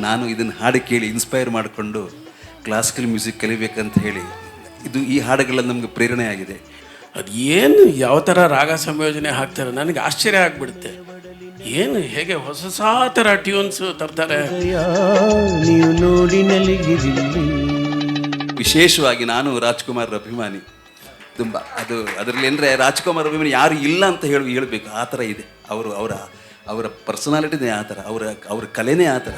ನಾನು ಇದನ್ನು ಹಾಡು ಕೇಳಿ ಇನ್ಸ್ಪೈರ್ ಮಾಡಿಕೊಂಡು ಕ್ಲಾಸಿಕಲ್ ಮ್ಯೂಸಿಕ್ ಕಲಿಬೇಕಂತ ಹೇಳಿ ಈ ಹಾಡುಗಳೆಲ್ಲ ನಮಗೆ ಪ್ರೇರಣೆ ಆಗಿದೆ. ಅದು ಏನು ಯಾವ ಥರ ರಾಗ ಸಂಯೋಜನೆ ಹಾಕ್ತಾರೆ ನನಗೆ ಆಶ್ಚರ್ಯ ಆಗಿಬಿಡುತ್ತೆ. ಏನು ಹೇಗೆ ಹೊಸ ಥರ ಟ್ಯೂನ್ಸ್ ತರ್ತಾರೆ. ನೀವು ನೋಡಿ ವಿಶೇಷವಾಗಿ ನಾನು ರಾಜ್ಕುಮಾರ್ ಅಭಿಮಾನಿ ತುಂಬ. ಅದರಲ್ಲಿ ಅಂದರೆ ರಾಜ್ಕುಮಾರ್ ಅಭಿಮಾನಿ ಯಾರು ಇಲ್ಲ ಅಂತ ಹೇಳಬೇಕು, ಆ ಥರ ಇದೆ. ಅವರ ಪರ್ಸನಾಲಿಟಿನೇ ಆ ಥರ, ಅವರ ಕಲೆನೇ ಆ ಥರ.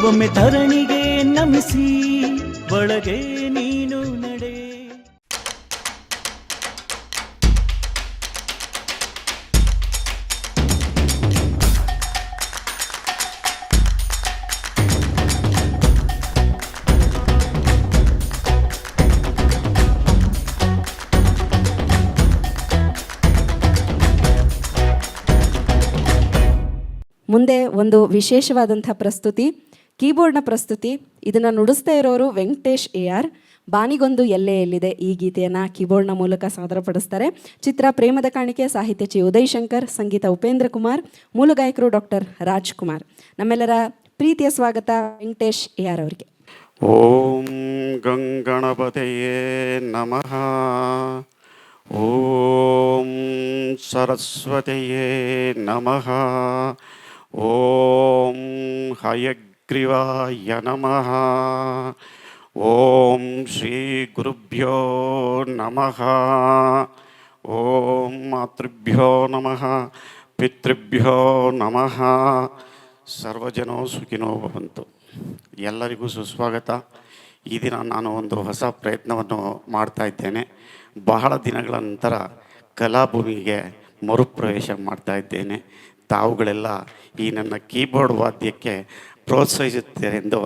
ಒಮ್ಮೆ ಧರಣಿಗೆ ನಮಿಸಿ ಒಳಗೆ ನೀನು ನಡೆ. ಮುಂದೆ ಒಂದು ವಿಶೇಷವಾದಂಥ ಪ್ರಸ್ತುತಿ, ಕೀಬೋರ್ಡ್ನ ಪ್ರಸ್ತುತಿ. ಇದನ್ನು ನುಡಿಸ್ತಾ ಇರೋರು ವೆಂಕಟೇಶ್ AR. ಬಾನಿಗೊಂದು ಎಲ್ಲೆ ಎಲ್ಲಿದೆ ಈ ಗೀತೆಯನ್ನು ಕೀಬೋರ್ಡ್ನ ಮೂಲಕ ಸಾದರಪಡಿಸ್ತಾರೆ. ಚಿತ್ರ ಪ್ರೇಮದ ಕಾಣಿಕೆ, ಸಾಹಿತ್ಯ ಚಿ ಉದಯ್ ಶಂಕರ್, ಸಂಗೀತ ಉಪೇಂದ್ರ ಕುಮಾರ್, ಮೂಲ ಗಾಯಕರು ಡಾಕ್ಟರ್ ರಾಜ್ಕುಮಾರ್. ನಮ್ಮೆಲ್ಲರ ಪ್ರೀತಿಯ ಸ್ವಾಗತ ವೆಂಕಟೇಶ್ AR ಅವರಿಗೆ. ಓಂ ಗಂಗಣಪತಯೇ ನಮಃ. ಓಂ ಸರಸ್ವತಯೇ ನಮಃ. ಓಂ ಹಯಗ್ರೀವಾಯ ನಮಃ. ಓಂ ಶ್ರೀ ಗುರುಭ್ಯೋ ನಮಃ. ಓಂ ಮಾತೃಭ್ಯೋ ನಮಃ, ಪಿತೃಭ್ಯೋ ನಮಃ. ಸರ್ವಜನೋ ಸುಖಿನೋ ಭವಂತು. ಎಲ್ಲರಿಗೂ ಸುಸ್ವಾಗತ. ಈ ದಿನ ನಾನು ಒಂದು ಹೊಸ ಪ್ರಯತ್ನವನ್ನು ಮಾಡ್ತಾ ಇದ್ದೇನೆ. ಬಹಳ ದಿನಗಳ ನಂತರ ಕಲಾಭೂಮಿಗೆ ಮರುಪ್ರವೇಶ ಮಾಡ್ತಾ ಇದ್ದೇನೆ. ತಾವುಗಳೆಲ್ಲ ಈ ನನ್ನ ಕೀಬೋರ್ಡ್ ವಾದ್ಯಕ್ಕೆ ಪ್ರೋತ್ಸಾಹಿಸುತ್ತೀರೆಂದು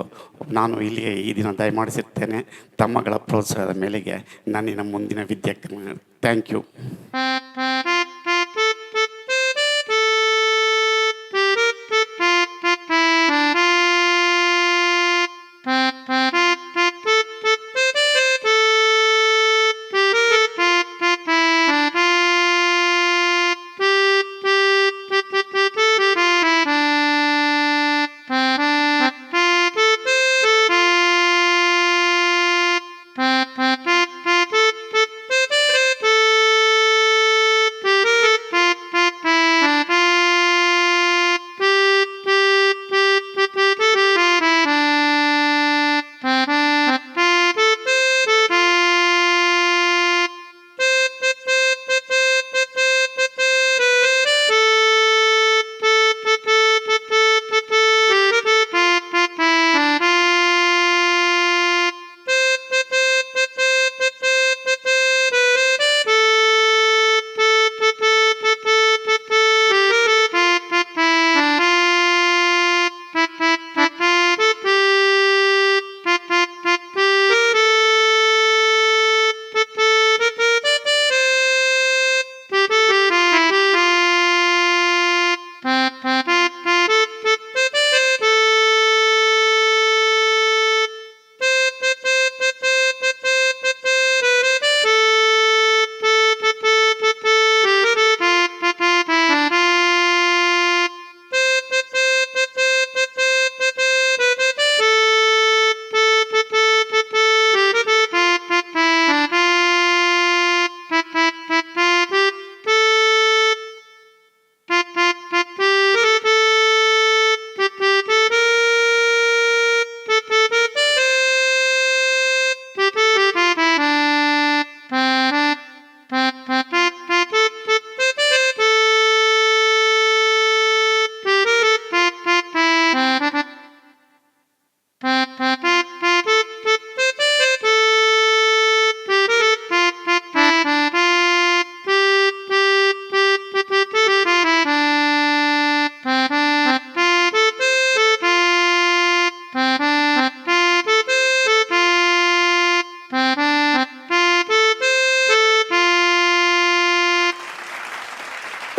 ನಾನು ಇಲ್ಲಿಗೆ ಈ ದಿನ ದಯಮಾಡಿಸಿರ್ತೇನೆ. ತಮ್ಮಗಳ ಪ್ರೋತ್ಸಾಹದ ಮೇಲೆಗೆ ನನ್ನಿನ ಮುಂದಿನ ವಿದ್ಯಾಕ್ರಮ. Thank you.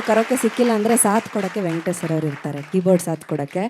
ಕರೋಕೆ ಸಿಕ್ಕಿಲ್ಲ ಅಂದರೆ ಸಾಥ್ ಕೊಡೋಕ್ಕೆ ವೆಂಕಟೇಶ್ ಸರ್ ಅವ್ರು ಇರ್ತಾರೆ, ಕೀಬೋರ್ಡ್ ಸಾಥ್ ಕೊಡೋಕ್ಕೆ.